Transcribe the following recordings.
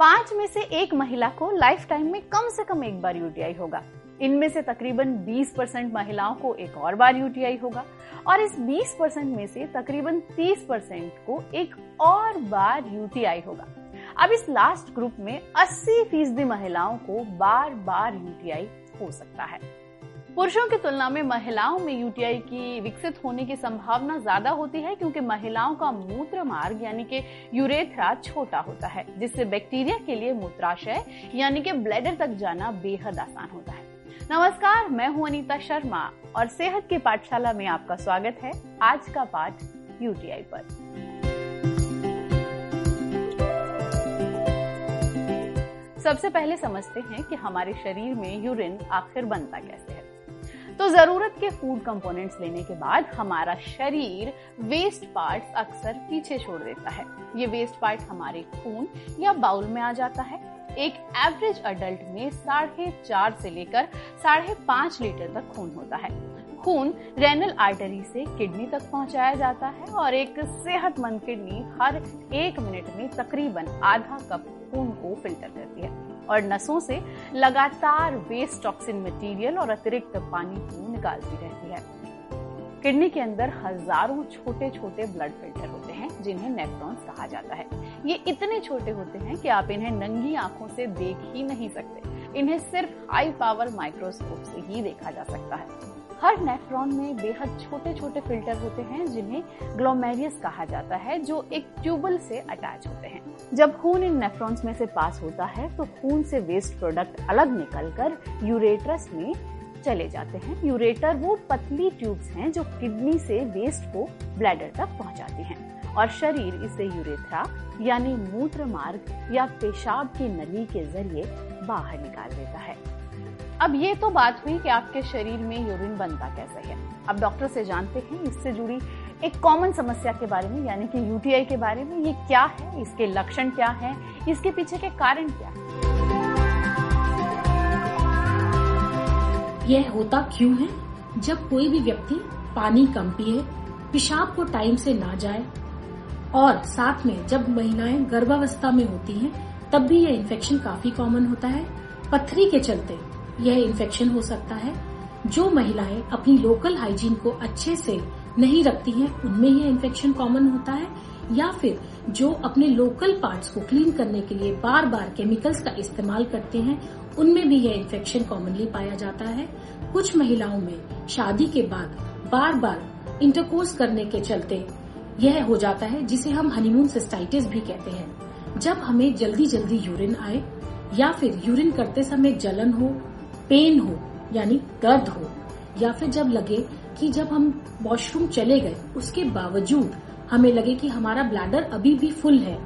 5 में से एक महिला को लाइफ टाइम में कम से कम एक बार यूटीआई होगा। इनमें से तकरीबन 20% महिलाओं को एक और बार यूटीआई होगा और इस 20% में से तकरीबन 30% को एक और बार यूटीआई होगा। अब इस लास्ट ग्रुप में 80% महिलाओं को बार बार यूटीआई हो सकता है। पुरुषों की तुलना में महिलाओं में यूटीआई की विकसित होने की संभावना ज्यादा होती है क्योंकि महिलाओं का मूत्र मार्ग यानी कि यूरेथ्रा छोटा होता है, जिससे बैक्टीरिया के लिए मूत्राशय यानी कि ब्लैडर तक जाना बेहद आसान होता है। नमस्कार, मैं हूं अनीता शर्मा और सेहत की पाठशाला में आपका स्वागत है। आज का पाठ यूटीआई पर। सबसे पहले समझते हैं कि हमारे शरीर में यूरिन आखिर बनता कैसे है। तो जरूरत के फूड कंपोनेंट्स लेने के बाद हमारा शरीर वेस्ट पार्ट्स अक्सर पीछे छोड़ देता है। ये वेस्ट पार्ट हमारे खून या बाउल में आ जाता है। एक एवरेज अडल्ट में 4.5 से लेकर 5.5 लीटर तक खून होता है। खून रेनल आर्टरी से किडनी तक पहुंचाया जाता है और एक सेहतमंद किडनी हर 1 मिनट में तकरीबन आधा कप खून को फिल्टर करती है और नसों से लगातार वेस्ट टॉक्सिन मटेरियल और अतिरिक्त पानी को निकालती रहती है। किडनी के अंदर हजारों छोटे छोटे ब्लड फिल्टर होते हैं जिन्हें नेफ्रॉन्स कहा जाता है। ये इतने छोटे होते हैं कि आप इन्हें नंगी आंखों से देख ही नहीं सकते। इन्हें सिर्फ हाई पावर माइक्रोस्कोप से ही देखा जा सकता है। हर नेफ्रॉन में बेहद छोटे छोटे फिल्टर होते हैं जिन्हें ग्लोमेरुलस कहा जाता है, जो एक ट्यूबल से अटैच होते हैं। जब खून इन नेफ्रॉन्स में से पास होता है तो खून से वेस्ट प्रोडक्ट अलग निकलकर यूरेट्रस में चले जाते हैं। यूरेटर वो पतली ट्यूब्स हैं जो किडनी से वेस्ट को ब्लैडर तक पहुंचाती हैं और शरीर इसे यूरेथ्रा यानी मूत्र मार्ग या पेशाब की नली के जरिए बाहर निकाल देता है। अब ये तो बात हुई कि आपके शरीर में यूरिन बनता कैसे है। अब डॉक्टर से जानते हैं इससे जुड़ी एक कॉमन समस्या के बारे में, यानी कि यूटीआई के बारे में। ये क्या है, इसके लक्षण क्या हैं, इसके पीछे के कारण क्या है। यह होता क्यों है? जब कोई भी व्यक्ति पानी कम पिए, पेशाब को टाइम से ना जाए और साथ में जब महिलाएं गर्भावस्था में होती हैं तब भी यह इन्फेक्शन काफी कॉमन होता है। पथरी के चलते यह इन्फेक्शन हो सकता है। जो महिलाएं अपनी लोकल हाइजीन को अच्छे से नहीं रखती हैं उनमें यह इन्फेक्शन कॉमन होता है, या फिर जो अपने लोकल पार्ट्स को क्लीन करने के लिए बार बार केमिकल्स का इस्तेमाल करते हैं उनमें भी यह इन्फेक्शन कॉमनली पाया जाता है। कुछ महिलाओं में शादी के बाद बार बार इंटरकोर्स करने के चलते यह हो जाता है, जिसे हम हनीमून सिस्टाइटिस भी कहते हैं। जब हमें जल्दी जल्दी यूरिन आए या फिर यूरिन करते समय जलन हो, पेन हो यानी दर्द हो, या फिर जब लगे कि जब हम वॉशरूम चले गए उसके बावजूद हमें लगे कि हमारा ब्लैडर अभी भी फुल है,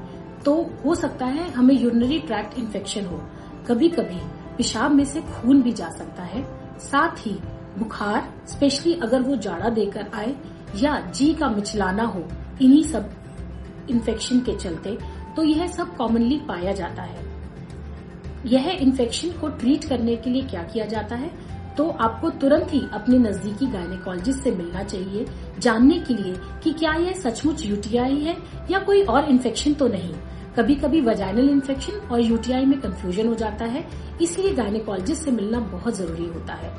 तो हो सकता है हमें यूरिनरी ट्रैक्ट इन्फेक्शन हो। कभी कभी पेशाब में से खून भी जा सकता है। साथ ही बुखार, स्पेशली अगर वो जाड़ा देकर आए, या जी का मिचलाना हो, इन्हीं सब इन्फेक्शन के चलते तो यह सब कॉमनली पाया जाता है। यह इन्फेक्शन को ट्रीट करने के लिए क्या किया जाता है, तो आपको तुरंत ही अपने नजदीकी गायनेकोलॉजिस्ट से मिलना चाहिए, जानने के लिए कि क्या यह सचमुच यूटीआई है या कोई और इन्फेक्शन तो नहीं। कभी कभी वजाइनल इन्फेक्शन और यूटीआई में कंफ्यूजन हो जाता है, इसलिए गायनेकोलॉजिस्ट से मिलना बहुत जरूरी होता है।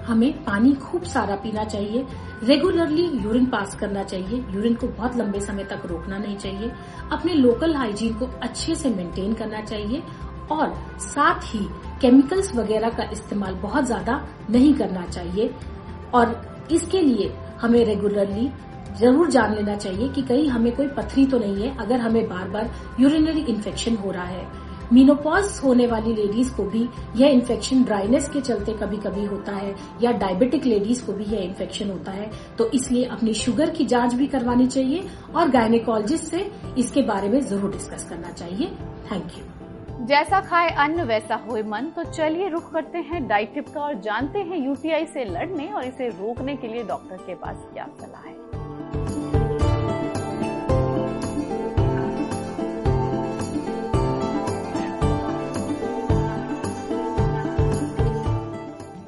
हमें पानी खूब सारा पीना चाहिए, रेगुलरली यूरिन पास करना चाहिए, यूरिन को बहुत लंबे समय तक रोकना नहीं चाहिए, अपने लोकल हाइजीन को अच्छे से मेंटेन करना चाहिए और साथ ही केमिकल्स वगैरह का इस्तेमाल बहुत ज्यादा नहीं करना चाहिए। और इसके लिए हमें रेगुलरली जरूर जान लेना चाहिए कि कहीं हमें कोई पथरी तो नहीं है अगर हमें बार बार यूरिनरी इन्फेक्शन हो रहा है। मीनोपॉज होने वाली लेडीज को भी यह इन्फेक्शन ड्राइनेस के चलते कभी कभी होता है, या डायबिटिक लेडीज को भी यह इन्फेक्शन होता है, तो इसलिए अपनी शुगर की जांच भी करवानी चाहिए और गायनेकोलॉजिस्ट से इसके बारे में जरूर डिस्कस करना चाहिए। Thank you. जैसा खाए अन्न वैसा होए मन। तो चलिए रुख करते हैं डाइट टिप का और जानते हैं यूटीआई से लड़ने और इसे रोकने के लिए डॉक्टर के पास क्या सलाह है।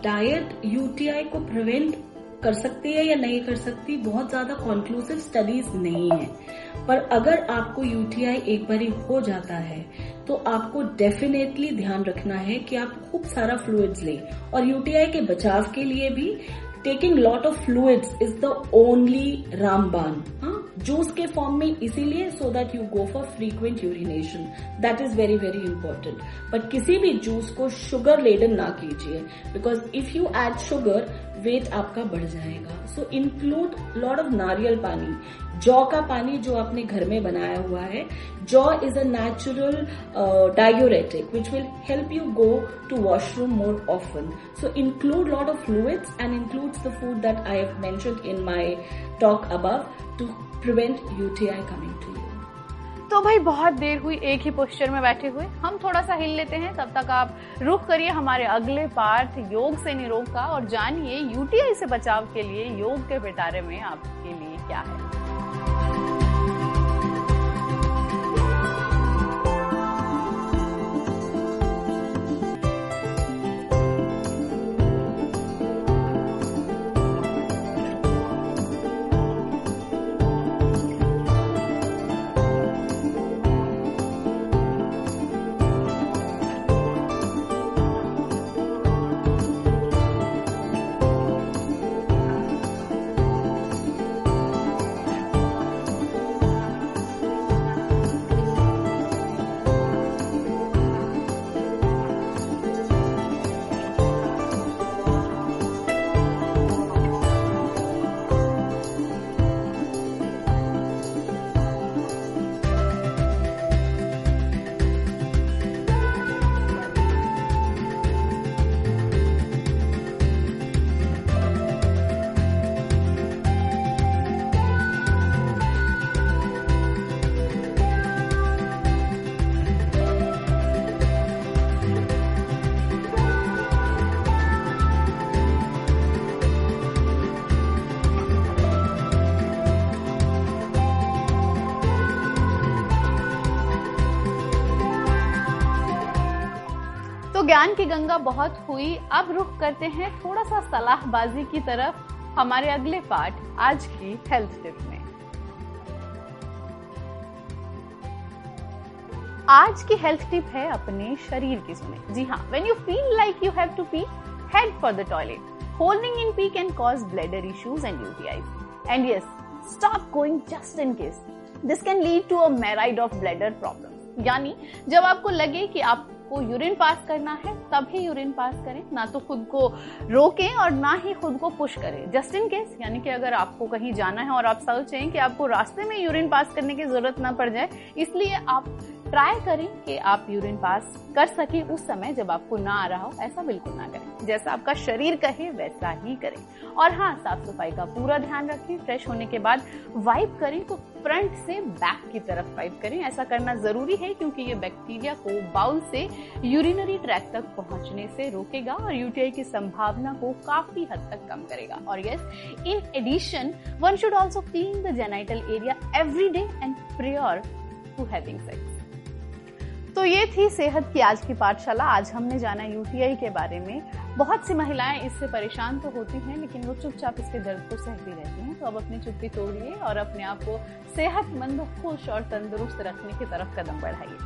डाइट यूटीआई को प्रिवेंट कर सकती है या नहीं कर सकती, बहुत ज्यादा कॉन्क्लूसिव स्टडीज नहीं है। पर अगर आपको यूटीआई एक बार हो जाता है तो आपको डेफिनेटली ध्यान रखना है कि आप खूब सारा फ्लूइड्स लें। और यूटीआई के बचाव के लिए भी taking lot of fluids is the only रामबाण। जूस के फॉर्म में इसीलिए so that you go for frequent urination, that is very very important. But किसी भी जूस को शुगर लेडन ना कीजिए, because if you add sugar weight आपका बढ़ जाएगा। सो इंक्लूड लॉट ऑफ नारियल पानी, जौ का पानी जो आपने घर में बनाया हुआ है। जौ is a natural diuretic which will help you go to washroom more often. So include lot of fluids and includes the food that I have mentioned in my talk above to prevent UTI coming to you. तो भाई बहुत देर हुई एक ही posture में बैठे हुए, हम थोड़ा सा हिल लेते हैं। तब तक आप रुख करिए हमारे अगले पार्ट योग से निरोग का और जानिए यूटीआई से बचाव के लिए योग के पिटारे में आपके लिए क्या है। तो ज्ञान की गंगा बहुत हुई, अब रुख करते हैं थोड़ा सा सलाहबाजी की तरफ हमारे अगले पार्ट आज की हेल्थ टिप में। आज की हेल्थ टिप है अपने शरीर की सुने। जी हाँ, when you feel like you have to pee, head for the toilet. Holding in pee can cause bladder issues and UTIs. And yes, stop going just in case. This can lead to a myriad of bladder problem. यानी जब आपको लगे कि आपको urine pass करना है तभी urine pass करें, ना तो खुद को रोकें और ना ही खुद को पुश करें। जस्ट इन केस यानी कि अगर आपको कहीं जाना है और आप सोचें कि आपको रास्ते में यूरिन पास करने की जरूरत ना पड़ जाए, इसलिए आप ट्राई करें कि आप यूरिन पास कर सके उस समय जब आपको ना आ रहा हो। ऐसा बिल्कुल ना करें, जैसा आपका शरीर कहे वैसा ही करें। और हाँ, साफ सफाई का पूरा ध्यान रखें। फ्रेश होने के बाद वाइप करें तो फ्रंट से बैक की तरफ वाइप करें। ऐसा करना जरूरी है क्योंकि ये बैक्टीरिया को बाउल से यूरिनरी ट्रैक तक पहुंचने से रोकेगा और यूटीआई की संभावना को काफी हद तक कम करेगा। और yes, in addition one should also clean the genital area every day and prior to having sex. तो ये थी सेहत की आज की पाठशाला। आज हमने जाना यूटीआई के बारे में। बहुत सी महिलाएं इससे परेशान तो होती हैं, लेकिन वो चुपचाप इसके दर्द को सहती रहती हैं। तो अब अपनी चुप्पी तोड़िए और अपने आप को सेहतमंद, खुश और तंदुरुस्त रखने की तरफ कदम बढ़ाइए।